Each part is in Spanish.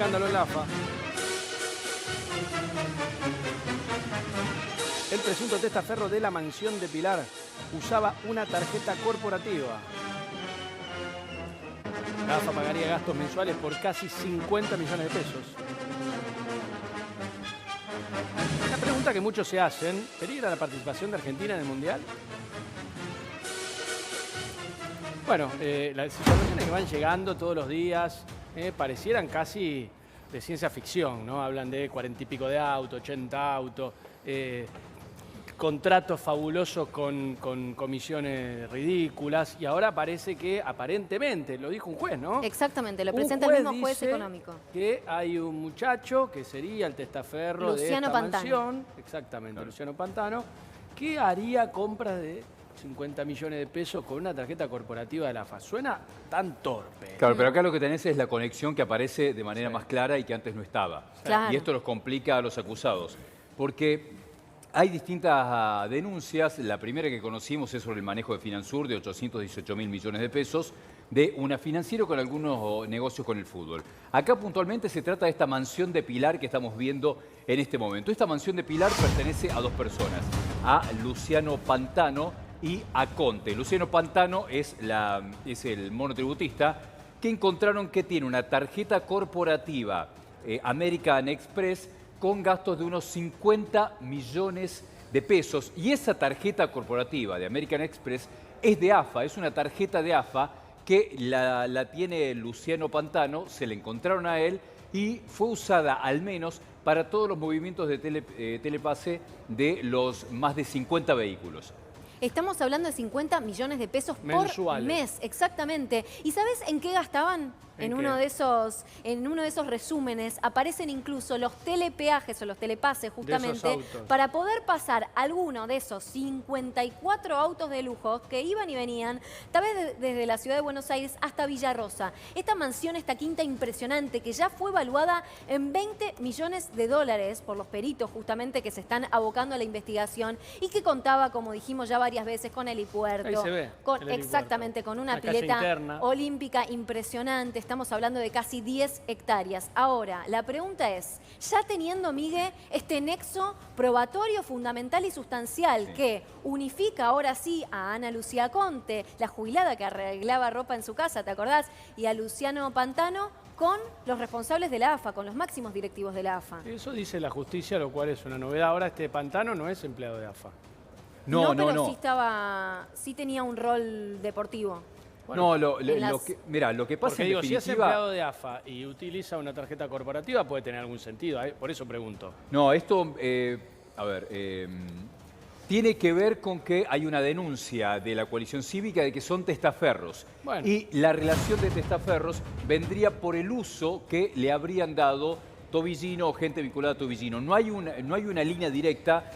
escándalo en la AFA. El presunto testaferro de la mansión de Pilar usaba una tarjeta corporativa. La AFA pagaría gastos mensuales por casi 50 millones de pesos. La pregunta que muchos se hacen, ¿peligra la participación de Argentina en el Mundial? Bueno, las informaciones que van llegando todos los días parecieran casi de ciencia ficción, ¿no? Hablan de 40 y pico de autos, 80 autos, contratos fabulosos con comisiones ridículas, y ahora parece que aparentemente, lo dijo un juez, ¿no? Exactamente, lo presenta el mismo juez económico. Que hay un muchacho que sería el testaferro de esta mansión, exactamente, claro. Luciano Pantano, que haría compras de 50 millones de pesos con una tarjeta corporativa de la AFA. Suena tan torpe. Claro, pero acá lo que tenés es la conexión que aparece de manera más clara y que antes no estaba. Claro. Y esto los complica a los acusados, porque hay distintas denuncias. La primera que conocimos es sobre el manejo de Finansur de 818 mil millones de pesos de una financiera con algunos negocios con el fútbol. Acá puntualmente se trata de esta mansión de Pilar que estamos viendo en este momento. Esta mansión de Pilar pertenece a dos personas, a Luciano Pantano y a Conte. Luciano Pantano es el monotributista que encontraron que tiene una tarjeta corporativa American Express con gastos de unos 50 millones de pesos. Y esa tarjeta corporativa de American Express es de AFA, es una tarjeta de AFA que la tiene Luciano Pantano, se la encontraron a él y fue usada al menos para todos los movimientos de telepase de los más de 50 vehículos. Estamos hablando de 50 millones de pesos por mes, exactamente. ¿Y sabes en qué gastaban? En uno de esos resúmenes aparecen incluso los telepeajes o los telepases justamente para poder pasar alguno de esos 54 autos de lujo que iban y venían, tal vez desde la ciudad de Buenos Aires hasta Villarrosa. Esta mansión, esta quinta impresionante que ya fue evaluada en 20 millones de dólares por los peritos justamente que se están abocando a la investigación y que contaba, como dijimos ya varias veces, con helipuerto. Ahí se ve, exactamente, con una pileta olímpica impresionante. Estamos hablando de casi 10 hectáreas. Ahora, la pregunta es, ya teniendo, Miguel, este nexo probatorio fundamental y sustancial que unifica ahora sí a Ana Lucía Conte, la jubilada que arreglaba ropa en su casa, ¿te acordás? Y a Luciano Pantano con los responsables de la AFA, con los máximos directivos de la AFA. Eso dice la justicia, lo cual es una novedad. Ahora este Pantano no es empleado de AFA. No. Sí tenía un rol deportivo. Bueno, lo que pasa porque en digo, definitiva... si es empleado de AFA y utiliza una tarjeta corporativa, puede tener algún sentido. Por eso pregunto. No, esto, tiene que ver con que hay una denuncia de la coalición cívica de que son testaferros. Bueno. Y la relación de testaferros vendría por el uso que le habrían dado Tobillino o gente vinculada a Tobillino. No hay una línea directa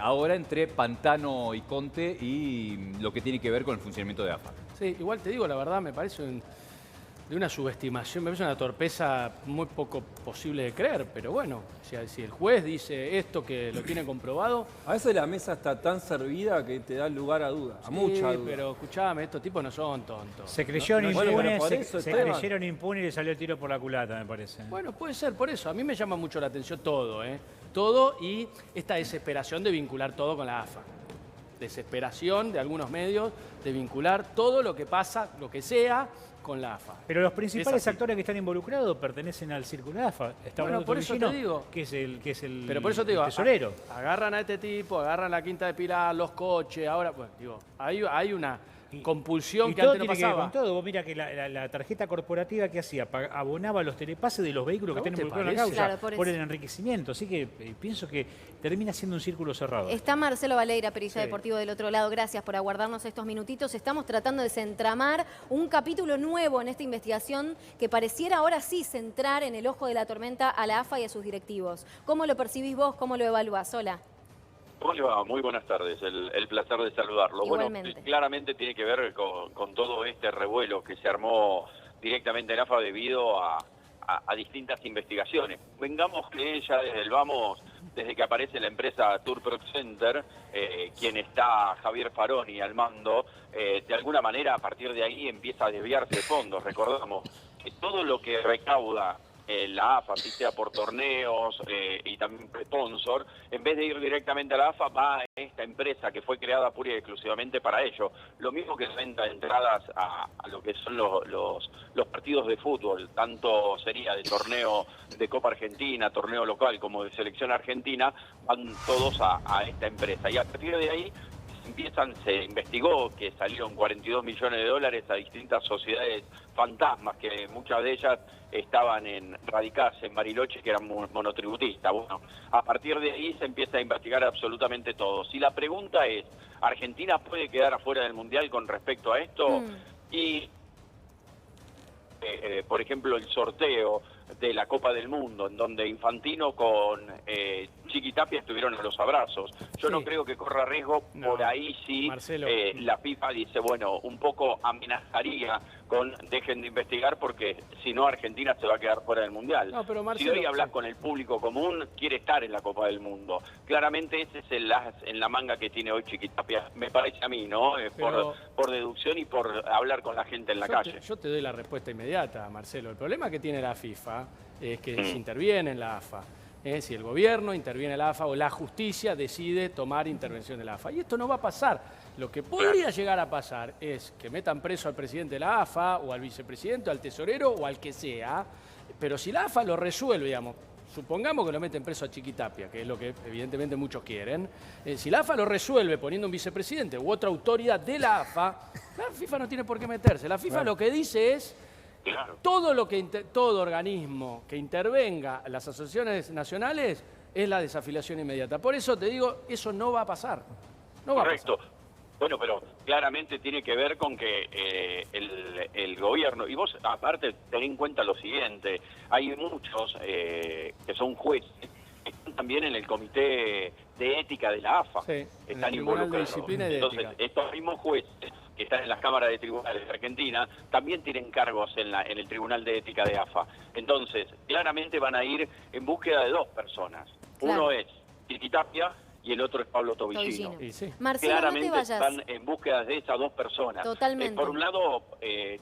ahora entre Pantano y Conte y lo que tiene que ver con el funcionamiento de AFA. Sí, igual te digo, la verdad, me parece de una subestimación, me parece una torpeza muy poco posible de creer, pero bueno, si el juez dice esto que lo tiene comprobado... A veces la mesa está tan servida que te da lugar a duda, a mucha duda. Pero escuchame, estos tipos no son tontos. Se creyeron impunes, se creyeron impunes y le salió el tiro por la culata, me parece. Bueno, puede ser por eso. A mí me llama mucho la atención todo, todo y esta desesperación de vincular todo con la AFA. Desesperación de algunos medios de vincular todo lo que pasa, lo que sea, con la AFA. Pero los principales actores que están involucrados pertenecen al círculo de AFA. Está bueno, por eso te digo. Que es el pero por eso te digo, tesorero. Agarran a este tipo, agarran la Quinta de Pilar, los coches, ahora, bueno, digo, hay una compulsión que antes no pasaba. Que ver con todo. Vos mira que la tarjeta corporativa que hacía abonaba los telepases de los vehículos que están involucrados en la causa por el enriquecimiento. Así que pienso que termina siendo un círculo cerrado. Está Marcelo Valeira, periodista deportivo del otro lado. Gracias por aguardarnos estos minutitos. Estamos tratando de desentramar un capítulo nuevo en esta investigación que pareciera ahora sí centrar en el ojo de la tormenta a la AFA y a sus directivos. ¿Cómo lo percibís vos? ¿Cómo lo evaluás? Hola. ¿Cómo le va? Muy buenas tardes, el placer de saludarlo. Igualmente. Bueno, claramente tiene que ver con todo este revuelo que se armó directamente en AFA debido a distintas investigaciones. Vengamos que ya desde que aparece la empresa Tour Pro Center, quien está Javier Faroni al mando, de alguna manera a partir de ahí empieza a desviarse de fondos. Recordamos que todo lo que recauda la AFA, si sea por torneos y también sponsor, en vez de ir directamente a la AFA, va a esta empresa que fue creada pura y exclusivamente para ello. Lo mismo que venta entradas a lo que son los partidos de fútbol, tanto sería de torneo de Copa Argentina, torneo local como de selección argentina, van todos a esta empresa. Y a partir de ahí se investigó que salieron 42 millones de dólares a distintas sociedades fantasmas, que muchas de ellas estaban radicadas en Bariloche, que eran monotributistas. Bueno, a partir de ahí se empieza a investigar absolutamente todo. Si la pregunta es, ¿Argentina puede quedar afuera del Mundial con respecto a esto? Y, por ejemplo, el sorteo de la Copa del Mundo, en donde Infantino con Chiqui Tapia estuvieron a los abrazos. Yo no creo que corra riesgo, por ahí sí la FIFA dice, bueno, un poco amenazaría con dejen de investigar porque si no Argentina se va a quedar fuera del Mundial. No, pero Marcelo, si hoy hablas con el público común, quiere estar en la Copa del Mundo. Claramente ese es el as en la manga que tiene hoy Chiqui Tapia, me parece a mí, ¿no? Por deducción y por hablar con la gente en la calle. Yo te doy la respuesta inmediata, Marcelo. El problema que tiene la FIFA es que si interviene en la AFA, si el gobierno interviene en la AFA o la justicia decide tomar intervención de la AFA. Y esto no va a pasar. Lo que podría llegar a pasar es que metan preso al presidente de la AFA o al vicepresidente, al tesorero o al que sea, pero si la AFA lo resuelve, digamos, supongamos que lo meten preso a Chiqui Tapia, que es lo que evidentemente muchos quieren, si la AFA lo resuelve poniendo un vicepresidente u otra autoridad de la AFA, la FIFA no tiene por qué meterse. La FIFA lo que dice es todo organismo que intervenga en las asociaciones nacionales es la desafiliación inmediata. Por eso te digo, eso no va a pasar. No va Correcto. a pasar. Bueno, pero claramente tiene que ver con que el gobierno, y vos aparte ten en cuenta lo siguiente, hay muchos que son jueces, que están también en el comité de ética de la AFA, están involucrados. De disciplina y de Entonces, ética. Estos mismos jueces que están en las cámaras de tribunales de Argentina, también tienen cargos en el Tribunal de Ética de AFA. Entonces, claramente van a ir en búsqueda de dos personas. Claro. Uno es Chiqui Tapia y el otro es Pablo Tobillino. Marcelo, claramente no te vayas. están en búsqueda de esas dos personas. Totalmente. Por un lado,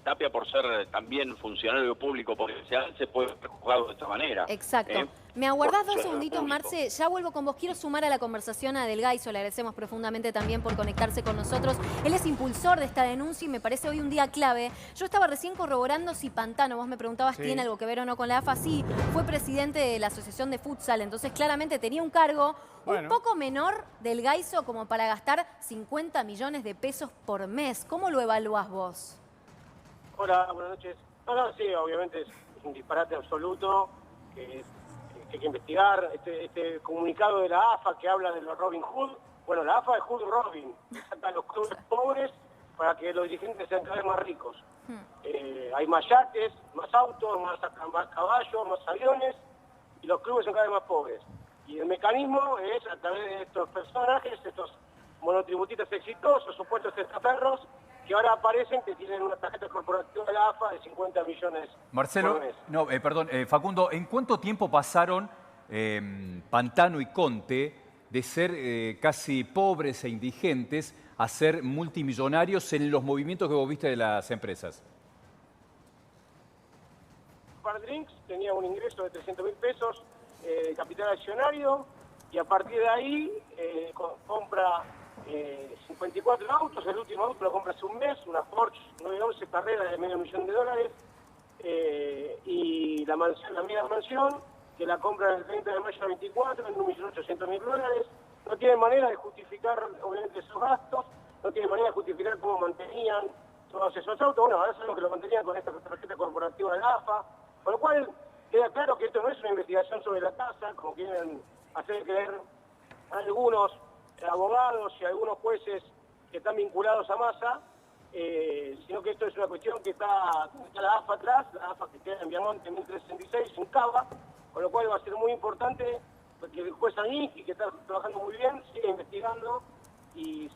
Tapia, por ser también funcionario público potencial, se puede ser juzgado de esta manera. Exacto. ¿Me aguardás 2 segunditos, Marce? Ya vuelvo con vos. Quiero sumar a la conversación a Del Gaiso. Le agradecemos profundamente también por conectarse con nosotros. Él es impulsor de esta denuncia y me parece hoy un día clave. Yo estaba recién corroborando si Pantano, vos me preguntabas, ¿tiene algo que ver o no con la AFA? Sí, fue presidente de la Asociación de Futsal, entonces claramente tenía un cargo un poco menor Del Gaiso como para gastar 50 millones de pesos por mes. ¿Cómo lo evaluás vos? Hola, buenas noches. No, sí, obviamente es un disparate absoluto que hay que investigar. Este comunicado de la AFA que habla de los Robin Hood, bueno, la AFA es Hood Robin, que saca a los clubes pobres para que los dirigentes sean cada vez más ricos. Hay más yates, más autos, más caballos, más aviones, y los clubes son cada vez más pobres. Y el mecanismo es a través de estos personajes, estos monotributistas exitosos, supuestos testaferros, que ahora aparecen que tienen una tarjeta corporativa de la AFA de 50 millones Marcelo, por mes. no, perdón, Facundo, ¿en cuánto tiempo pasaron Pantano y Conte de ser casi pobres e indigentes a ser multimillonarios en los movimientos que vos viste de las empresas? Bar Drinks tenía un ingreso de 300.000 pesos de capital accionario y a partir de ahí compra 54 autos, el último auto lo compra hace un mes, una Porsche 911 Carrera de $500.000 y la mansión, la media mansión, que la compra el 30 de mayo del 24 en $1.800.000. No tienen manera de justificar, obviamente, esos gastos, no tienen manera de justificar cómo mantenían todos esos autos. Bueno, ahora sabemos que lo mantenían con esta tarjeta corporativa de la AFA, con lo cual queda claro que esto no es una investigación sobre la tasa, como quieren hacer creer algunos abogados y algunos jueces que están vinculados a Massa, sino que esto es una cuestión que está la AFA atrás, la AFA que queda en Viamonte en 1366, en Cava, con lo cual va a ser muy importante que el juez Aniki, que está trabajando muy bien, siga investigando y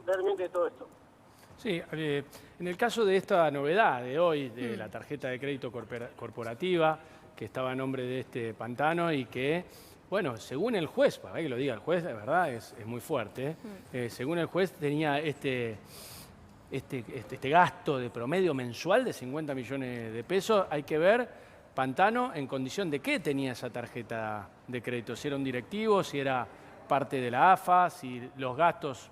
realmente todo esto. Sí, en el caso de esta novedad de hoy, de la tarjeta de crédito corporativa, que estaba a nombre de este Pantano y que, bueno, según el juez, para que lo diga el juez, de verdad es muy fuerte, según el juez tenía este gasto de promedio mensual de 50 millones de pesos. Hay que ver Pantano, ¿en condición de qué tenía esa tarjeta de crédito? Si era un directivo, si era parte de la AFA, si los gastos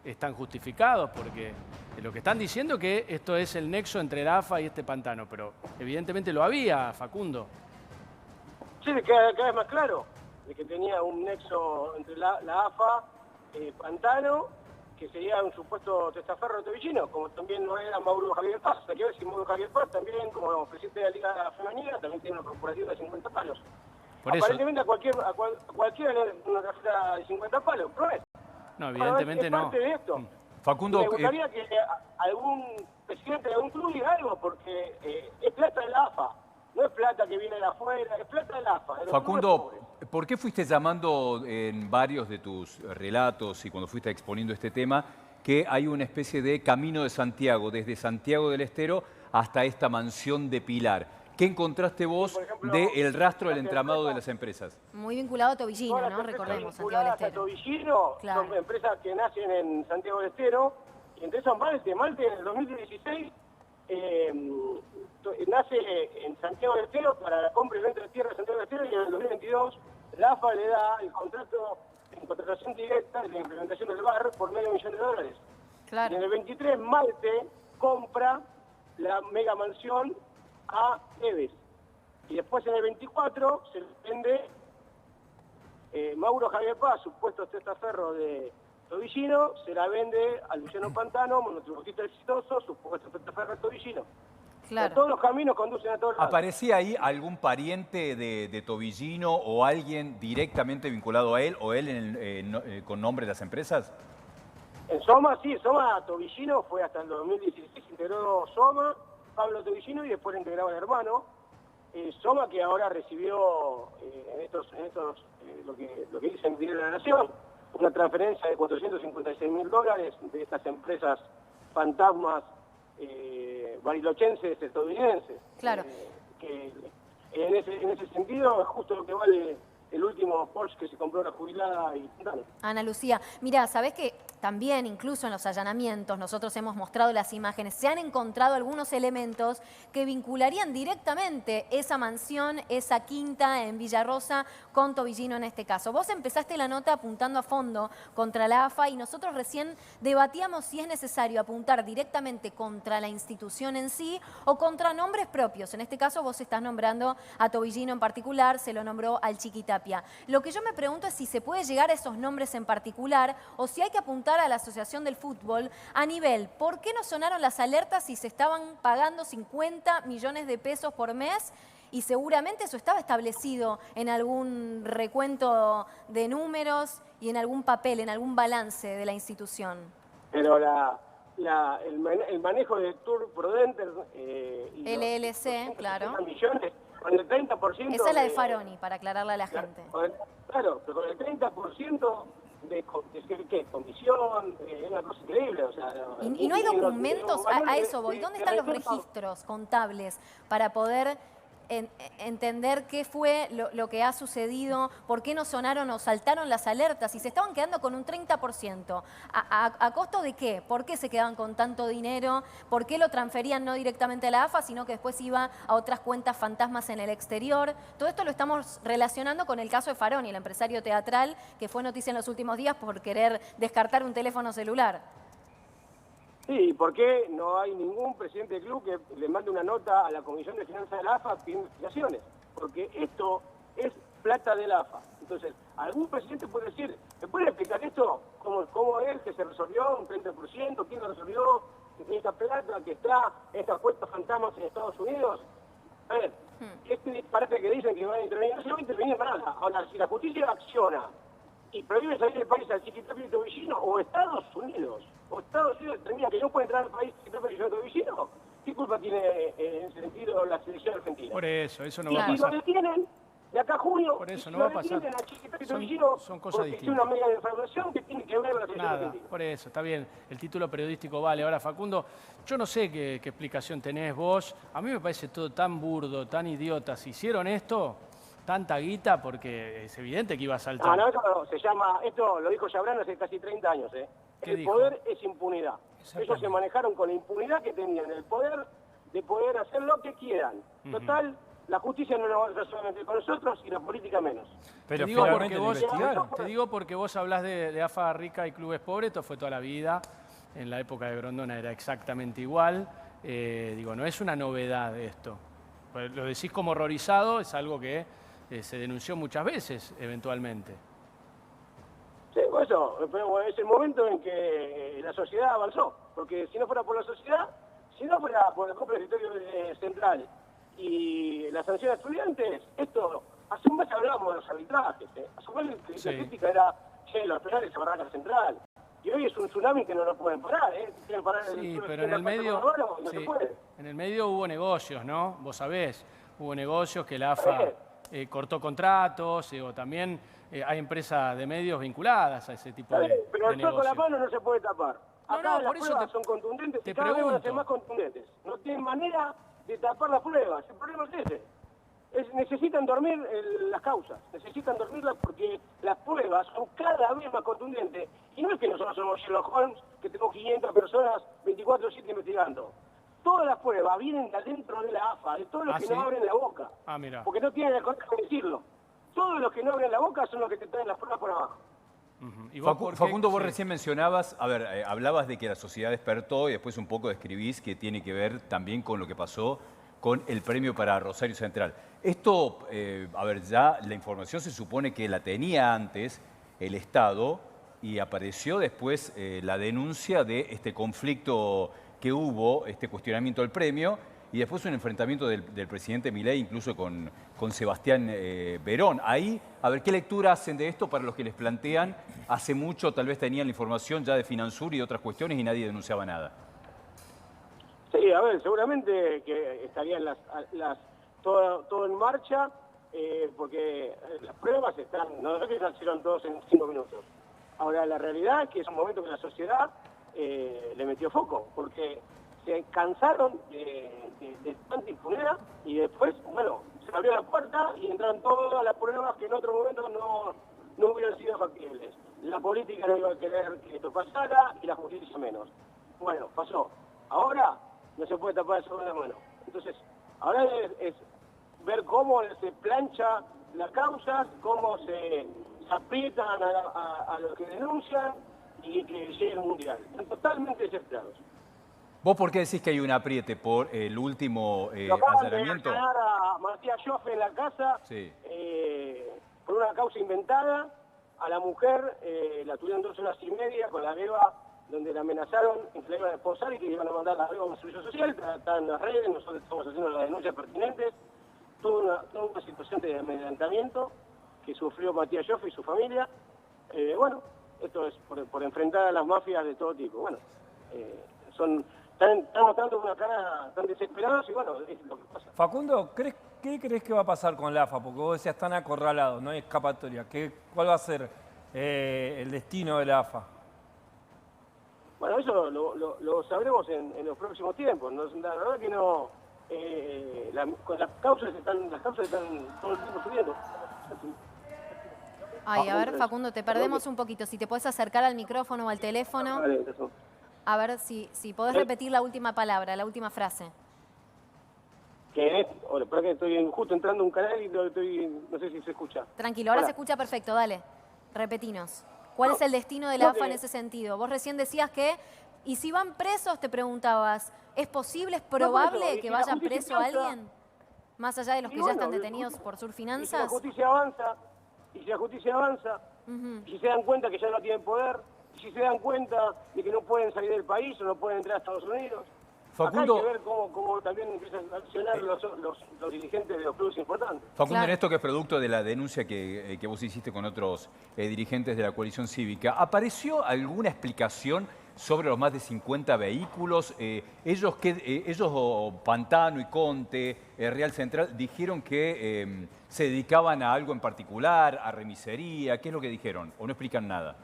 están justificados, porque lo que están diciendo es que esto es el nexo entre la AFA y este Pantano, pero evidentemente lo había, Facundo. Sí, cada vez más claro, de que tenía un nexo entre la AFA, Pantano, que sería un supuesto testaferro de Tobillino, como también lo era Mauro Javier Paz. Hay que ver si Mauro Javier Paz también, como presidente de la Liga Femenina, también tiene una corporativa de 50 palos. Por aparentemente eso. a cualquiera le da una tarjeta de 50 palos, pero es. No, evidentemente no. Parte de esto. Facundo, me gustaría que algún presidente de algún club diga algo, porque es plata de la AFA. No es plata que viene de afuera, es plata de la AFA. Facundo, ¿por qué fuiste llamando en varios de tus relatos y cuando fuiste exponiendo este tema que hay una especie de camino de Santiago, desde Santiago del Estero hasta esta mansión de Pilar? ¿Qué encontraste vos del rastro del entramado de las empresas? Muy vinculado a Tobillino, ¿no? Recordemos, Santiago del Estero. Tobillino, claro. Son empresas que nacen en Santiago del Estero, y entre esas Malte en el 2016 nace en Santiago del Estero para la compra y venta de tierra de Santiago del Estero, y en el 2022 la AFA le da el contrato en contratación directa de la implementación del bar por $500 millones. Claro. Y en el 23 Malte compra la mega mansión a Eves. Y después en el 24 se vende Mauro Javier Paz, supuesto testaferro de Tobillino, se la vende a Luciano Pantano, monotributista exitoso, supuesto testaferro de Tobillino. Claro. Todos los caminos conducen a todos lados. ¿Aparecía ahí algún pariente de Tobillino o alguien directamente vinculado a él o él con nombre de las empresas? En Soma, sí, Soma Tobillino fue hasta el 2016, integró Soma, Pablo Tobillino, y después integraba el hermano. Soma, que ahora recibió lo que dice en Diario de la Nación, una transferencia de $456.000 de estas empresas fantasmas barilochenses estadounidenses. Claro. Que en ese sentido es justo lo que vale el último Porsche que se compró la jubilada y Pantano. Ana Lucía, mira, ¿sabés que también incluso en los allanamientos nosotros hemos mostrado las imágenes, se han encontrado algunos elementos que vincularían directamente esa mansión, esa quinta en Villarrosa con Tobillino en este caso? Vos empezaste la nota apuntando a fondo contra la AFA y nosotros recién debatíamos si es necesario apuntar directamente contra la institución en sí o contra nombres propios. En este caso vos estás nombrando a Tobillino en particular, se lo nombró al Chiquitapia. Lo que yo me pregunto es si se puede llegar a esos nombres en particular o si hay que apuntar a la Asociación del Fútbol a nivel, ¿por qué no sonaron las alertas si se estaban pagando 50 millones de pesos por mes? Y seguramente eso estaba establecido en algún recuento de números y en algún papel, en algún balance de la institución. Pero el manejo de Tour Prudente LLC, claro. Millones, con el 30%... Esa es la de Faroni, para aclararle a la gente. Claro, pero con el 30% de comisión, es una cosa increíble. O sea, ¿Y no hay documentos? A eso voy. ¿Dónde están los registros contables para poder entender qué fue lo que ha sucedido? ¿Por qué no sonaron o saltaron las alertas? Y se estaban quedando con un 30%. ¿A costo de qué? ¿Por qué se quedaban con tanto dinero? ¿Por qué lo transferían no directamente a la AFA, sino que después iba a otras cuentas fantasmas en el exterior? Todo esto lo estamos relacionando con el caso de Faroni, el empresario teatral que fue noticia en los últimos días por querer descartar un teléfono celular. Sí, ¿por qué no hay ningún presidente del club que le mande una nota a la Comisión de Finanzas de la AFA pidiendo explicaciones? Porque esto es plata de la AFA. Entonces, algún presidente puede decir, ¿me puede explicar esto? ¿Cómo es que se resolvió un 30%? ¿Quién lo resolvió? ¿Que tiene esta plata que está en estas cuentas fantasmas en Estados Unidos? A ver, parece que dicen que van a intervenir. No se va a intervenir para nada. Ahora, si la justicia acciona y prohíbe salir del país al Chiquitapia y Tobillino, o Estados Unidos determina que no puede entrar al país Chiquitapia y Tobillino, ¿qué culpa tiene en ese sentido la selección argentina? Por eso no va a pasar. pasar. Y lo detienen de acá a junio, por eso no va a pasar. Son cosas distintas. Es una mega defraudación que tiene que ver con la selección argentina. Por eso, está bien, el título periodístico vale. Ahora, Facundo, yo no sé qué explicación tenés vos. A mí me parece todo tan burdo, tan idiota. Si hicieron esto, tanta guita, porque es evidente que iba a saltar. No, eso se llama, esto lo dijo Chabrán hace casi 30 años. El poder es impunidad. Ellos se manejaron con la impunidad que tenían, el poder de poder hacer lo que quieran. Total, la justicia no la va a hacer solamente con nosotros y la política menos. Pero te digo porque vos hablás de AFA rica y clubes pobres, esto fue toda la vida. En la época de Grondona era exactamente igual. Digo, no es una novedad esto. Lo decís como horrorizado, es algo que se denunció muchas veces, eventualmente. Sí, por eso, pero es el momento en que la sociedad avanzó. Porque si no fuera por la sociedad, si no fuera por la compra del territorio central y la sanción a estudiantes, esto, hace un mes hablábamos de los arbitrajes. Hace un mes la crítica era, los penales se barran a la central. Y hoy es un tsunami que no lo pueden parar, Quieren parar sí, pero en el medio, no se puede. En el medio hubo negocios, ¿no? Vos sabés, hubo negocios que la AFA cortó contratos, o también hay empresas de medios vinculadas a ese tipo de negocios. Pero el sol con la mano no se puede tapar. Acá las pruebas son contundentes y cada vez van a ser más contundentes. No tienen manera de tapar las pruebas. El problema es ese. Necesitan dormir las causas, necesitan dormirlas porque las pruebas son cada vez más contundentes. Y no es que nosotros somos Sherlock Holmes, que tenemos 500 personas 24/7 investigando. Todas las pruebas vienen de adentro de la AFA, de todos los que no abren la boca. Mira. Porque no tienen el coraje de decirlo. Todos los que no abren la boca son los que te traen las pruebas por abajo. ¿Y Facundo, vos recién mencionabas, hablabas de que la sociedad despertó y después un poco describís que tiene que ver también con lo que pasó con el premio para Rosario Central. Esto, ya la información se supone que la tenía antes el Estado y apareció después la denuncia de este conflicto que hubo, este cuestionamiento del premio, y después un enfrentamiento del presidente Milei incluso con Sebastián Verón. Ahí, ¿qué lectura hacen de esto para los que les plantean? Hace mucho tal vez tenían la información ya de Finansur y de otras cuestiones y nadie denunciaba nada. Sí, seguramente que estarían todo en marcha, porque las pruebas están, no es que se hicieron todos en 5 minutos. Ahora, la realidad es que es un momento que la sociedad le metió foco, porque se cansaron de tanta impunidad y después, se abrió la puerta y entraron todas las pruebas que en otro momento no hubieran sido factibles. La política no iba a querer que esto pasara y la justicia menos. Bueno, pasó. Ahora no se puede tapar eso con la mano. Entonces, ahora es ver cómo se plancha las causas, cómo se aprietan a los que denuncian y que lleguen al mundial. Están totalmente desesperados. ¿Vos por qué decís que hay un apriete? ¿Por el último allanamiento? Acaban de ganar a Matías Joffe en la casa por una causa inventada. A la mujer la tuvieron 2 horas y media con la beba, donde la amenazaron en que la iban a esposar y que iban a mandar la beba a un servicio social. Está en las redes, nosotros estamos haciendo las denuncias pertinentes. Toda una situación de amedrentamiento que sufrió Matías Joffe y su familia. Esto es por enfrentar a las mafias de todo tipo. Están notando una cara tan desesperados y es lo que pasa. Facundo, ¿qué crees que va a pasar con la AFA? Porque vos decías, están acorralados, no hay escapatoria. ¿Cuál va a ser el destino de la AFA? Bueno, eso lo sabremos en los próximos tiempos. La verdad que no... las causas están todo el tiempo subiendo. Ay, a ver, Facundo, te perdemos un poquito. Si te podés acercar al micrófono o al teléfono. A ver si podés repetir la última palabra, la última frase. Para que estoy justo entrando a un canal y no sé si se escucha. Tranquilo, ahora se escucha perfecto, dale. Repetinos. ¿Cuál es el destino de la AFA en ese sentido? Vos recién decías que, y si van presos, te preguntabas, ¿es posible, es probable que vaya preso alguien? Más allá de los que ya están detenidos por Surfinanzas. Y si la justicia avanza, y si se dan cuenta que ya no tienen poder, y si se dan cuenta de que no pueden salir del país o no pueden entrar a Estados Unidos. Facundo, acá hay que ver cómo también empiezan a accionar los dirigentes de los clubes importantes. Facundo, en esto que es producto de la denuncia que vos hiciste con otros dirigentes de la coalición cívica, ¿apareció alguna explicación sobre los más de 50 vehículos? Ellos, Pantano y Conte, Real Central, dijeron que se dedicaban a algo en particular, a remisería. ¿Qué es lo que dijeron? ¿O no explican nada?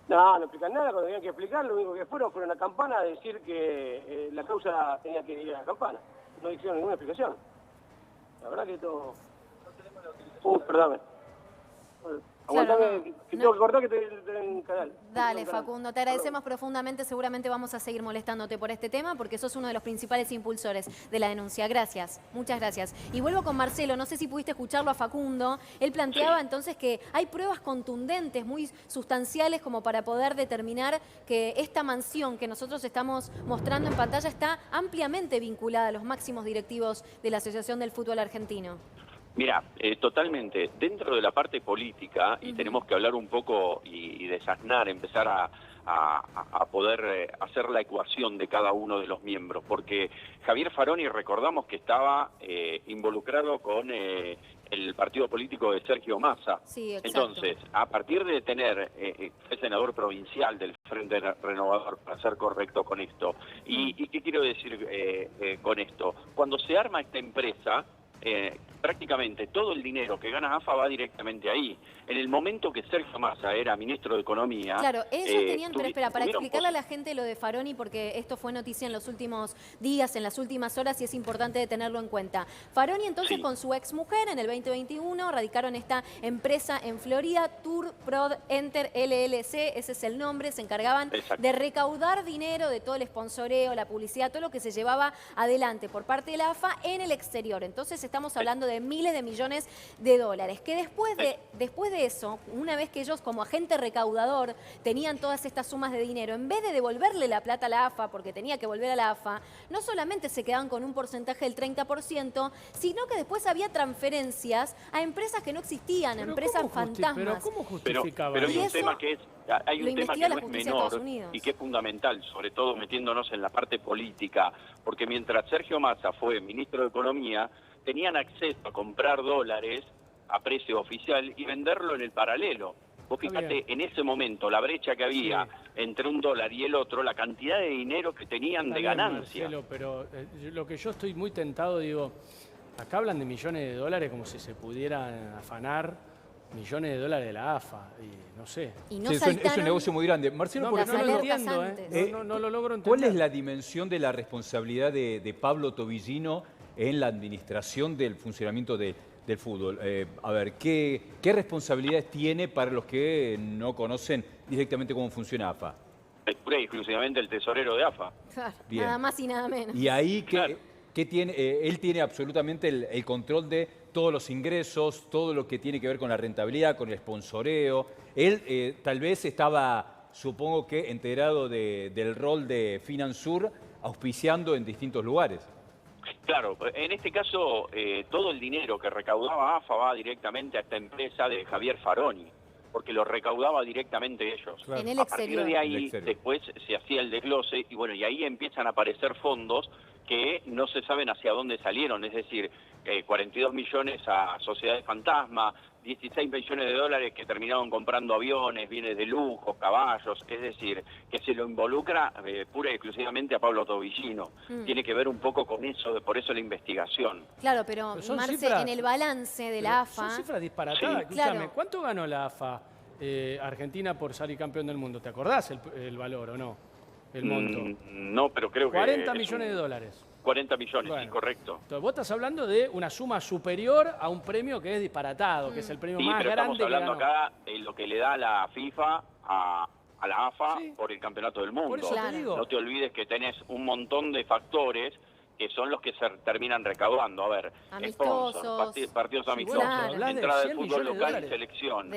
No explican nada. Cuando tenían que explicar, lo único que fueron a Campana a decir que la causa tenía que ir a Campana. No hicieron ninguna explicación. La verdad que todo... perdóname. Aguantame, que tengo que cortar que te en el canal. Dale, Facundo, te agradecemos profundamente. Seguramente vamos a seguir molestándote por este tema porque sos uno de los principales impulsores de la denuncia. Gracias, muchas gracias. Y vuelvo con Marcelo, no sé si pudiste escucharlo a Facundo. Él planteaba entonces que hay pruebas contundentes, muy sustanciales, como para poder determinar que esta mansión que nosotros estamos mostrando en pantalla está ampliamente vinculada a los máximos directivos de la Asociación del Fútbol Argentino. Mira, totalmente. Dentro de la parte política, y tenemos que hablar un poco y desasnar, empezar a poder hacer la ecuación de cada uno de los miembros, porque Javier Faroni, recordamos que estaba involucrado con el partido político de Sergio Massa. Sí, entonces, a partir de tener el senador provincial del Frente Renovador, para ser correcto con esto, ¿y qué quiero decir con esto? Cuando se arma esta empresa, prácticamente todo el dinero que gana AFA va directamente ahí. En el momento que Sergio Massa era ministro de Economía... Claro, ellos tenían... Pero espera, para explicarle a la gente lo de Faroni, porque esto fue noticia en los últimos días, en las últimas horas, y es importante tenerlo en cuenta. Faroni entonces con su exmujer en el 2021 radicaron esta empresa en Florida, Tour Prod Enter LLC, ese es el nombre, se encargaban de recaudar dinero de todo el sponsoreo, la publicidad, todo lo que se llevaba adelante por parte de la AFA en el exterior. Entonces estamos hablando de miles de millones de dólares, que después de eso, una vez que ellos como agente recaudador tenían todas estas sumas de dinero, en vez de devolverle la plata a la AFA, porque tenía que volver a la AFA, no solamente se quedaban con un porcentaje del 30%, sino que después había transferencias a empresas que no existían, empresas fantasmas. Pero ¿cómo justificaba? Pero hay un tema que hay un tema que no es menor y que es fundamental, sobre todo metiéndonos en la parte política, porque mientras Sergio Massa fue ministro de Economía, tenían acceso a comprar dólares a precio oficial y venderlo en el paralelo. Vos fíjate, en ese momento, la brecha que había entre un dólar y el otro, la cantidad de dinero que tenían de ganancia. Marcelo, pero lo que yo estoy muy tentado, digo, acá hablan de millones de dólares como si se pudieran afanar millones de dólares de la AFA, y no sé. Y no es un negocio muy grande. Marcelo, no, no lo entiendo, no lo logro entender. ¿Cuál es la dimensión de la responsabilidad de Pablo Tobillino en la administración del funcionamiento del fútbol? A ver, ¿qué responsabilidades tiene para los que no conocen directamente cómo funciona AFA? Es pura y exclusivamente el tesorero de AFA. Claro, nada más y nada menos. Y ahí ¿qué tiene? Él tiene absolutamente el control de todos los ingresos, todo lo que tiene que ver con la rentabilidad, con el sponsoreo. Él tal vez estaba, supongo que, enterado del rol de Finansur, auspiciando en distintos lugares. Claro, en este caso todo el dinero que recaudaba AFA va directamente a esta empresa de Javier Faroni, porque lo recaudaba directamente ellos. Claro. En el exterior. A partir de ahí, después se hacía el desglose y bueno, y ahí empiezan a aparecer fondos que no se saben hacia dónde salieron, es decir, 42 millones a Sociedades Fantasma, 16 millones de dólares que terminaron comprando aviones, bienes de lujo, caballos, es decir, que se lo involucra pura y exclusivamente a Pablo Tobillino. Tiene que ver un poco con eso, por eso la investigación. Claro, pero Marce, en el balance de la AFA... Son cifras disparatadas, escúchame, ¿cuánto ganó la AFA Argentina por salir campeón del mundo? ¿Te acordás el valor o no? El monto. No, pero creo que... 40 millones de dólares. 40 millones, bueno, sí, correcto. Entonces, vos estás hablando de una suma superior a un premio que es disparatado, que es el premio más grande estamos hablando acá de lo que le da la FIFA a la AFA por el campeonato del mundo. Por eso te digo. No te olvides que tenés un montón de factores que son los que se terminan recaudando. A ver, sponsors, partidos amistosos, entrada del fútbol local y selección,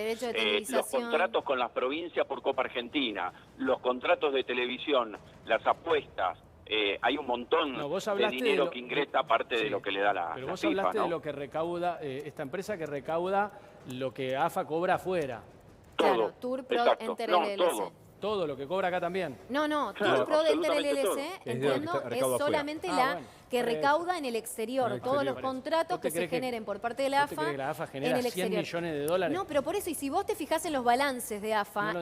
los contratos con las provincias por Copa Argentina, los contratos de televisión, las apuestas. Hay un montón de dinero que ingresa aparte de lo que le da la Pero vos FIFA, hablaste de lo que recauda, esta empresa que recauda lo que AFA cobra afuera. Claro, Tour Pro Enter LLC. Todo lo que cobra acá también. No, Tour Pro Enter LLC, entiendo, es solamente la que recauda en el exterior. Todos los contratos que se generen por parte de la AFA, que la AFA genera 100 millones de dólares? No, pero por eso, y si vos te fijás en los balances de AFA,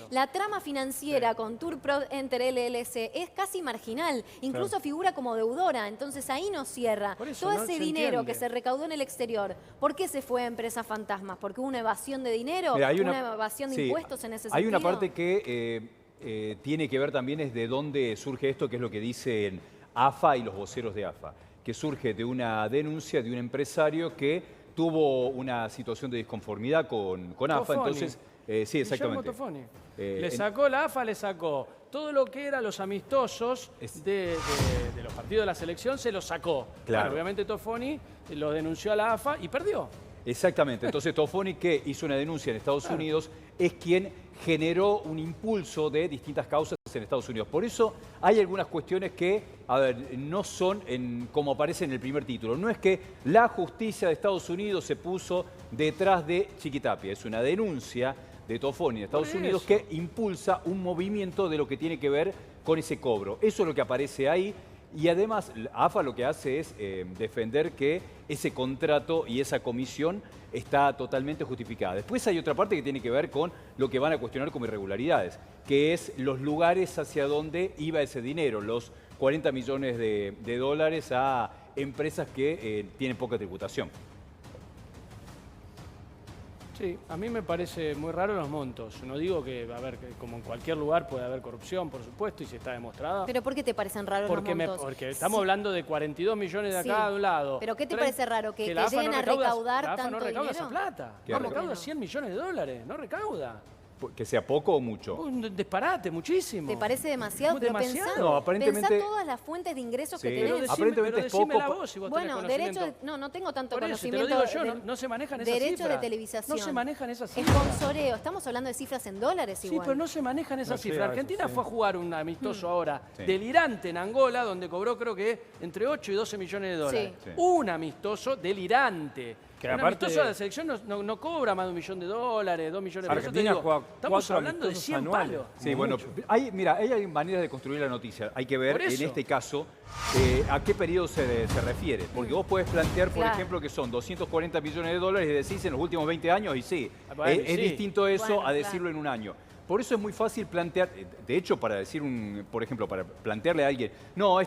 la trama financiera con Tour Pro Enter LLC es casi marginal, incluso figura como deudora, entonces ahí no cierra. Todo ese dinero que se recaudó en el exterior, ¿por qué se fue a empresas fantasmas? ¿Porque hubo una evasión de dinero? Mira, una evasión de impuestos en ese sentido. Hay una parte que tiene que ver también es de dónde surge esto, que es lo que dicen AFA y los voceros de AFA, que surge de una denuncia de un empresario que tuvo una situación de disconformidad con AFA, entonces... sí, exactamente. Le sacó la AFA, le sacó todo lo que eran los amistosos de los partidos de la selección, se los sacó. Claro. Bueno, obviamente Toffoni lo denunció a la AFA y perdió. Exactamente. Entonces Toffoni, que hizo una denuncia en Estados Unidos, es quien generó un impulso de distintas causas en Estados Unidos. Por eso hay algunas cuestiones que, a ver, no son como aparece en el primer título. No es que la justicia de Estados Unidos se puso detrás de Chiquitapia. Es una denuncia de Toffoni de Estados Unidos que impulsa un movimiento de lo que tiene que ver con ese cobro. Eso es lo que aparece ahí. Y además, AFA lo que hace es defender que ese contrato y esa comisión está totalmente justificada. Después hay otra parte que tiene que ver con lo que van a cuestionar como irregularidades, que es los lugares hacia donde iba ese dinero, los 40 millones de dólares a empresas que tienen poca tributación. Sí, a mí me parece muy raro los montos. No digo que, a ver, que como en cualquier lugar puede haber corrupción, por supuesto, y si está demostrada. ¿Pero por qué te parecen raros los montos? Porque estamos hablando de 42 millones de acá de un lado. ¿Pero qué te parece raro? ¿Que lleguen a recaudar tanto dinero? La AFA no recauda esa plata. No recauda 100 millones de dólares, no recauda. ¿Que sea poco o mucho? Un disparate, muchísimo. ¿Te parece demasiado? Pero no, aparentemente... pensá todas las fuentes de ingresos que tenés. Aparentemente es poco. Vos, si vos bueno, derecho no tengo tanto conocimiento. Te lo digo yo, no se manejan esas cifras. Derecho de televisación. No se manejan esas cifras. Sponsoreo. Estamos hablando de cifras en dólares igual. Sí, pero no se manejan esas cifras. Argentina fue a jugar un amistoso ahora delirante en Angola, donde cobró creo que entre 8 y 12 millones de dólares. Sí. Un amistoso delirante. Un amistoso de la selección no cobra más de $1 millón, $2 millones de pesos. Argentina juega estamos hablando de 100 palos. Sí, bueno, hay maneras de construir la noticia. Hay que ver en este caso a qué periodo se refiere. Porque vos podés plantear, por ejemplo, que son 240 millones de dólares y decís en los últimos 20 años, y sí, es distinto eso a decirlo en un año. Por eso es muy fácil plantear, de hecho, para decir por ejemplo, para plantearle a alguien, no,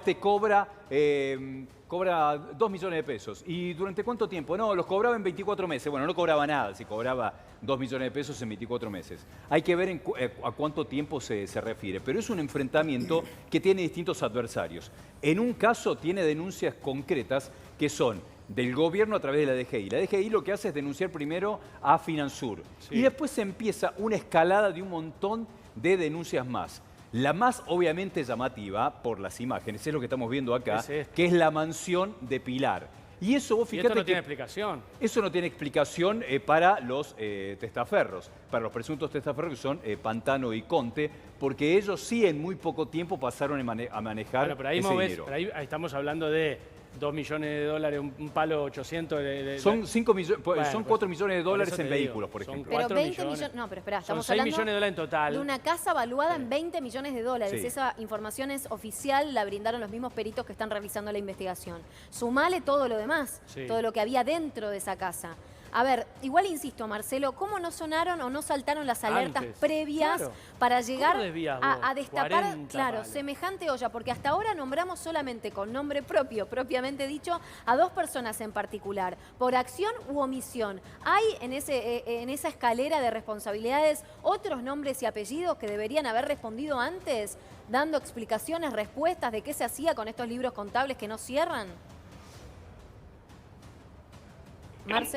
cobra 2 millones de pesos. ¿Y durante cuánto tiempo? No, los cobraba en 24 meses. Bueno, no cobraba nada si cobraba 2 millones de pesos en 24 meses. Hay que ver a cuánto tiempo se refiere. Pero es un enfrentamiento que tiene distintos adversarios. En un caso tiene denuncias concretas que son del gobierno a través de la DGI. La DGI lo que hace es denunciar primero a Finansur. Y después se empieza una escalada de un montón de denuncias más. La más obviamente llamativa por las imágenes, es lo que estamos viendo acá, que es la mansión de Pilar. Y eso vos fíjate esto no tiene explicación. Eso no tiene explicación para los testaferros, para los presuntos testaferros que son Pantano y Conte, porque ellos sí en muy poco tiempo pasaron a manejar ese dinero. Pero ahí estamos hablando de 2 millones de dólares, un palo 800 son 5 millones, son 4 millones de dólares en vehículos, por ejemplo. Pero 20 millones, no, pero espera, estamos son 6 hablando millones de dólares en total. De una casa valuada en 20 millones de dólares. Sí. Esa información es oficial, la brindaron los mismos peritos que están realizando la investigación. Sumale todo lo demás, todo lo que había dentro de esa casa. A ver, igual insisto, Marcelo, ¿cómo no sonaron o no saltaron las alertas previas para llegar a destapar, semejante olla? Porque hasta ahora nombramos solamente con nombre propio, propiamente dicho, a 2 personas en particular, por acción u omisión. ¿Hay en esa escalera de responsabilidades otros nombres y apellidos que deberían haber respondido antes, dando explicaciones, respuestas de qué se hacía con estos libros contables que no cierran?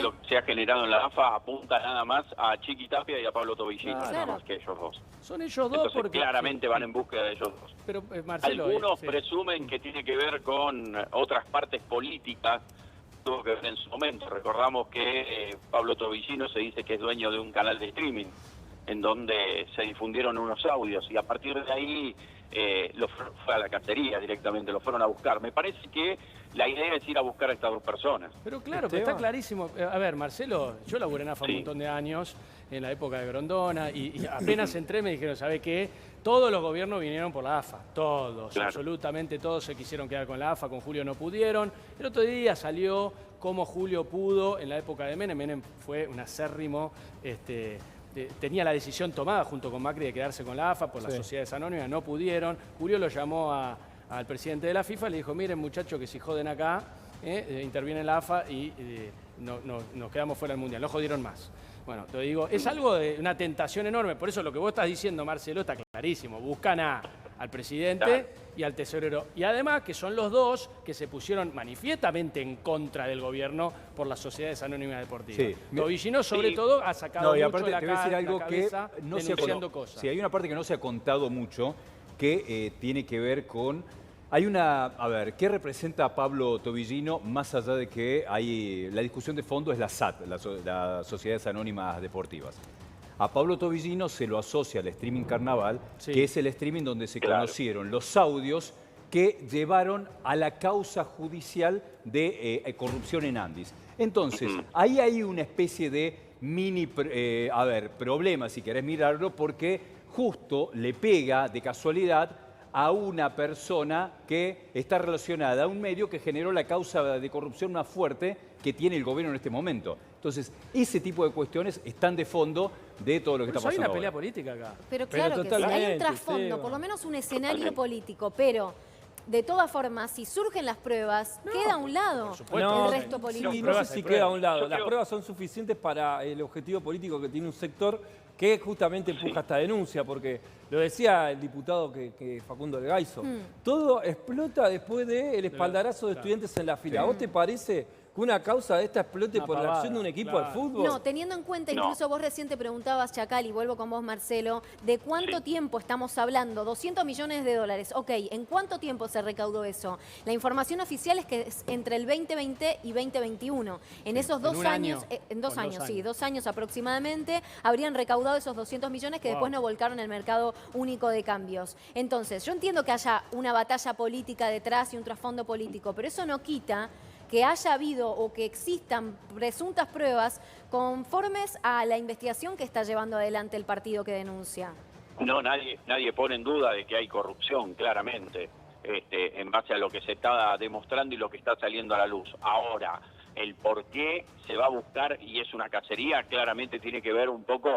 Lo que se ha generado en la AFA apunta nada más a Chiquitapia y a Pablo Tobillino, nada más que ellos dos. Son ellos dos. Entonces, porque claramente van en búsqueda de ellos dos. Pero, Marcelo, algunos presumen que tiene que ver con otras partes políticas, tuvo que ver en su momento. Recordamos que Pablo Tobillino se dice que es dueño de un canal de streaming en donde se difundieron unos audios y a partir de ahí fue a la cacería directamente, lo fueron a buscar. Me parece que la idea es ir a buscar a estas 2 personas. Pero claro, pero está clarísimo. A ver, Marcelo, yo laburé en AFA un montón de años, en la época de Grondona, y apenas entré me dijeron, ¿sabe qué? Todos los gobiernos vinieron por la AFA, todos, absolutamente todos se quisieron quedar con la AFA, con Julio no pudieron. El otro día salió cómo Julio pudo en la época de Menem. Menem fue un acérrimo, tenía la decisión tomada junto con Macri de quedarse con la AFA por las sociedades anónimas, no pudieron. Julio lo llamó al presidente de la FIFA y le dijo, miren muchachos que si joden acá, interviene la AFA y nos quedamos fuera del Mundial, no jodieron más. Bueno, te digo, es algo de una tentación enorme, por eso lo que vos estás diciendo, Marcelo, está clarísimo. Buscan al presidente y al tesorero. Y además que son los dos que se pusieron manifiestamente en contra del gobierno por las sociedades anónimas deportivas. Sí. Tobillino, sobre todo, ha sacado y mucho aparte, la te voy a decir algo que no denunciando cosas. Sí, hay una parte que no se ha contado mucho que tiene que ver con... Hay una... A ver, ¿qué representa Pablo Tobillino más allá de que hay... La discusión de fondo es la SAT, las Sociedades Anónimas Deportivas. A Pablo Tobillino se lo asocia al streaming Carnaval, que es el streaming donde se conocieron los audios que llevaron a la causa judicial de corrupción en Andis. Entonces, ahí hay una especie de mini, problema, si querés mirarlo, porque justo le pega de casualidad a una persona que está relacionada a un medio que generó la causa de corrupción más fuerte que tiene el gobierno en este momento. Entonces, ese tipo de cuestiones están de fondo de todo lo que está pasando. Hay una pelea política acá. Pero claro que sí, hay un trasfondo, por lo menos un escenario político, pero de todas formas, si surgen las pruebas, queda a un lado el resto político. Sí, no sé si queda a un lado. Las pruebas son suficientes para el objetivo político que tiene un sector que justamente empuja esta denuncia, porque lo decía el diputado que Facundo Elgaizo, todo explota después del espaldarazo de estudiantes en la fila. ¿A vos te parece que una causa de esta explote por la acción de un equipo de fútbol? No, teniendo en cuenta, incluso vos recién te preguntabas, Chacal, y vuelvo con vos, Marcelo, ¿de cuánto tiempo estamos hablando? 200 millones de dólares. Ok, ¿en cuánto tiempo se recaudó eso? La información oficial es que es entre el 2020 y 2021. En esos 2 años, en 2 años, sí, 2 años aproximadamente, habrían recaudado esos 200 millones que después no volcaron en el mercado único de cambios. Entonces, yo entiendo que haya una batalla política detrás y un trasfondo político, pero eso no quita que haya habido o que existan presuntas pruebas conformes a la investigación que está llevando adelante el partido que denuncia. No, nadie pone en duda de que hay corrupción, claramente, en base a lo que se está demostrando y lo que está saliendo a la luz. Ahora, el por qué se va a buscar, y es una cacería, claramente tiene que ver un poco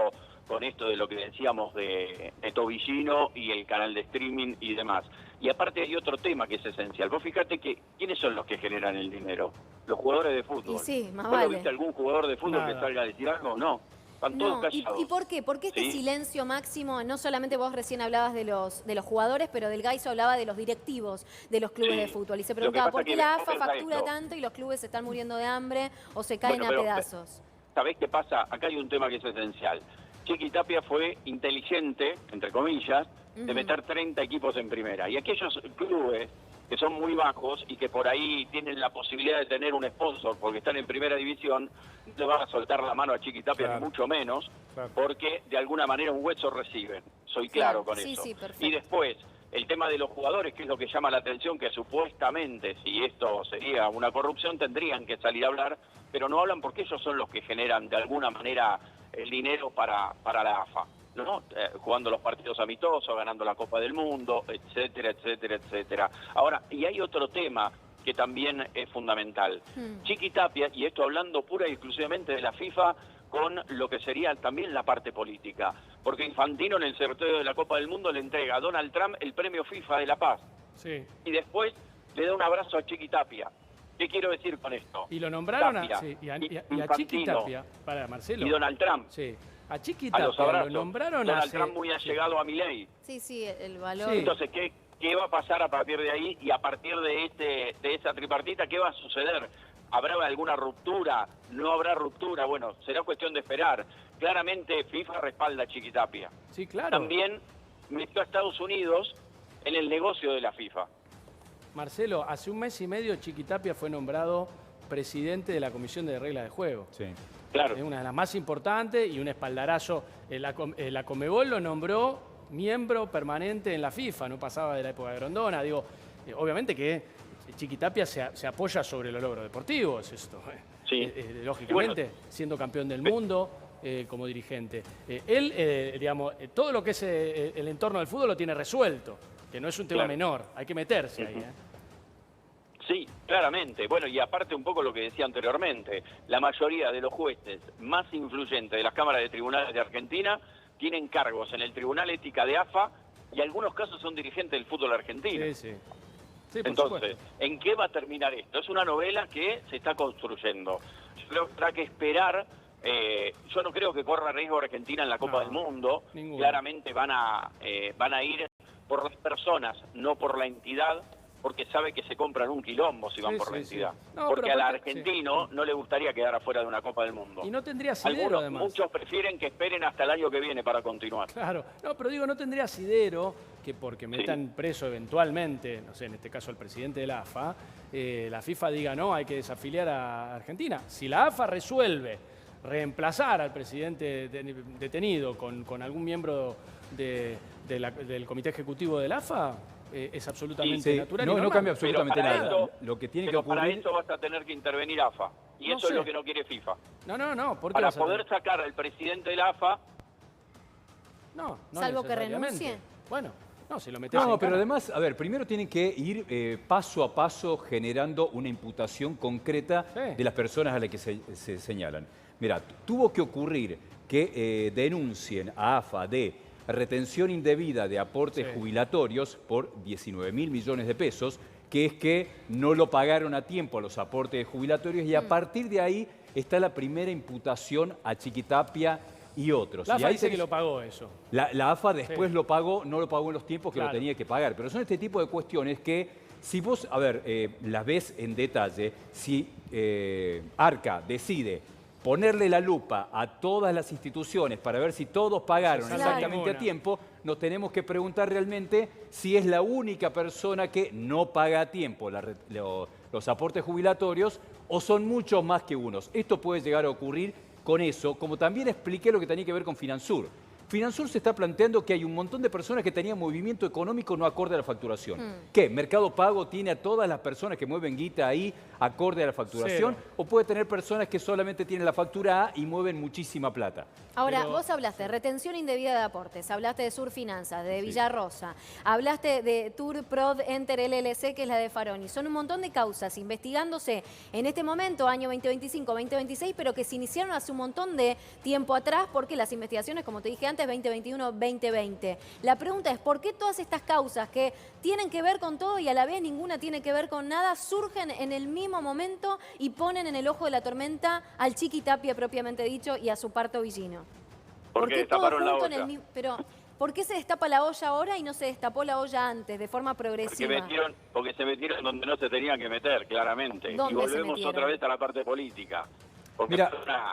con esto de lo que decíamos de Tobillino y el canal de streaming y demás. Y aparte hay otro tema que es esencial. Vos fíjate que, ¿quiénes son los que generan el dinero? Los jugadores de fútbol. Y sí, más ¿Vos vale. lo viste algún jugador de fútbol que salga a decir algo? No. Están todos callados. ¿Y por qué? ¿Por qué este silencio máximo? No solamente vos recién hablabas de los jugadores, pero Elgaizo hablaba de los directivos de los clubes de fútbol. Y se preguntaba, ¿por qué la AFA factura tanto y los clubes se están muriendo de hambre o se caen a pedazos? ¿Sabés qué pasa? Acá hay un tema que es esencial. Chiqui Tapia fue inteligente, entre comillas, de meter 30 equipos en primera. Y aquellos clubes que son muy bajos y que por ahí tienen la posibilidad de tener un sponsor porque están en primera división, no le van a soltar la mano a Chiqui Tapia, ni mucho menos, porque de alguna manera un hueso reciben. Soy claro con eso. Sí, perfecto. Y después, el tema de los jugadores, que es lo que llama la atención, que supuestamente, si esto sería una corrupción, tendrían que salir a hablar, pero no hablan porque ellos son los que generan de alguna manera el dinero para la AFA, ¿no? Jugando los partidos amistosos, ganando la Copa del Mundo, etcétera, etcétera, etcétera. Ahora, y hay otro tema que también es fundamental. Chiqui Tapia, y esto hablando pura y exclusivamente de la FIFA, con lo que sería también la parte política, porque Infantino en el sorteo de la Copa del Mundo le entrega a Donald Trump el premio FIFA de la Paz, y después le da un abrazo a Chiqui Tapia. ¿Qué quiero decir con esto? Y lo nombraron Tapia, a Chiqui Tapia, para Marcelo. Y Donald Trump. Sí. A Chiqui Tapia lo nombraron Donald Trump muy allegado a Milei. Sí, el valor. Entonces, ¿qué va a pasar a partir de ahí? Y a partir de esa tripartita, ¿qué va a suceder? ¿Habrá alguna ruptura? ¿No habrá ruptura? Bueno, será cuestión de esperar. Claramente FIFA respalda a Chiqui Tapia. Sí, claro. También metió a Estados Unidos en el negocio de la FIFA. Marcelo, hace un mes y medio Chiqui Tapia fue nombrado presidente de la Comisión de Reglas de Juego. Sí. Claro. Es una de las más importantes y un espaldarazo. La Conmebol lo nombró miembro permanente en la FIFA, no pasaba de la época de Grondona. Digo, obviamente que Chiqui Tapia se apoya sobre los logros deportivos, esto. Lógicamente, siendo campeón del mundo como dirigente. Él, digamos, todo lo que es el entorno del fútbol lo tiene resuelto, que no es un tema menor, hay que meterse ahí. Sí, claramente. Bueno, y aparte un poco lo que decía anteriormente, la mayoría de los jueces más influyentes de las cámaras de tribunales de Argentina tienen cargos en el Tribunal Ética de AFA y en algunos casos son dirigentes del fútbol argentino. Sí, entonces, ¿en qué va a terminar esto? Es una novela que se está construyendo. Yo creo que habrá que esperar. Yo no creo que corra riesgo Argentina en la Copa del Mundo. Ninguno. Claramente van a ir por las personas, no por la entidad, porque sabe que se compran un quilombo si van por la entidad. No, porque al argentino no le gustaría quedar afuera de una Copa del Mundo. Y no tendría asidero, además. Muchos prefieren que esperen hasta el año que viene para continuar. Claro, no, pero digo, no tendría asidero que porque metan preso eventualmente, no sé, en este caso al presidente de la AFA, la FIFA diga, no, hay que desafiliar a Argentina. Si la AFA resuelve reemplazar al presidente detenido con algún miembro del comité ejecutivo de la AFA, es absolutamente natural. No cambia absolutamente nada. Lo que tiene que ocurrir... para eso vas a tener que intervenir AFA. Y eso es lo que no quiere FIFA. No. ¿Por qué para poder sacar al presidente de la AFA... No salvo que renuncie. Bueno, si lo metes pero además, a ver, primero tienen que ir paso a paso generando una imputación concreta de las personas a las que se señalan. Mira, tuvo que ocurrir que denuncien a AFA de retención indebida de aportes jubilatorios por 19.000 millones de pesos, que es que no lo pagaron a tiempo a los aportes jubilatorios, y a partir de ahí está la primera imputación a Chiquitapia y otros. La AFA ahí dice que lo pagó eso. La AFA después lo pagó, no lo pagó en los tiempos que lo tenía que pagar, pero son este tipo de cuestiones que, si vos, las ves en detalle, si Arca decide ponerle la lupa a todas las instituciones para ver si todos pagaron exactamente a tiempo, nos tenemos que preguntar realmente si es la única persona que no paga a tiempo los aportes jubilatorios o son muchos más que unos. Esto puede llegar a ocurrir con eso, como también expliqué lo que tenía que ver con Finansur. Finansur se está planteando que hay un montón de personas que tenían movimiento económico no acorde a la facturación. ¿Qué? ¿Mercado Pago tiene a todas las personas que mueven guita ahí acorde a la facturación? ¿O puede tener personas que solamente tienen la factura A y mueven muchísima plata? Ahora, vos hablaste de retención indebida de aportes, hablaste de Surfinanzas, de Villarrosa, hablaste de Tour Prod Enter LLC, que es la de Faroni. Son un montón de causas investigándose en este momento, año 2025, 2026, pero que se iniciaron hace un montón de tiempo atrás, porque las investigaciones, como te dije antes, 2021, 2020. La pregunta es, ¿por qué todas estas causas que tienen que ver con todo y a la vez ninguna tiene que ver con nada, surgen en el mismo momento y ponen en el ojo de la tormenta al Chiquitapia propiamente dicho y a su parto villino? Porque destaparon la olla. Pero, ¿por qué se destapa la olla ahora y no se destapó la olla antes, de forma progresiva? Porque se metieron donde no se tenían que meter, claramente. Y volvemos otra vez a la parte política. Porque mira,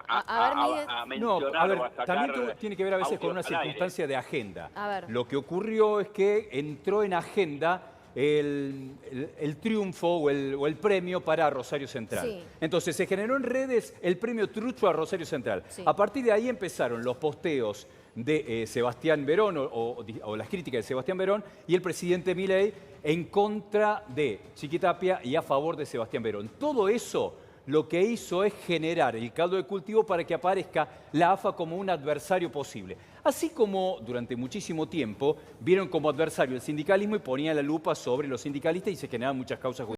a mencionar también tiene que ver a veces con una circunstancia de agenda. Lo que ocurrió es que entró en agenda el triunfo o el premio para Rosario Central. Entonces se generó en redes el premio Trucho a Rosario Central. A partir de ahí empezaron los posteos de Sebastián Verón o las críticas de Sebastián Verón y el presidente Milei en contra de Chiquitapia y a favor de Sebastián Verón. Todo eso lo que hizo es generar el caldo de cultivo para que aparezca la AFA como un adversario posible. Así como durante muchísimo tiempo vieron como adversario el sindicalismo y ponían la lupa sobre los sindicalistas y se generaban muchas causas judiciales.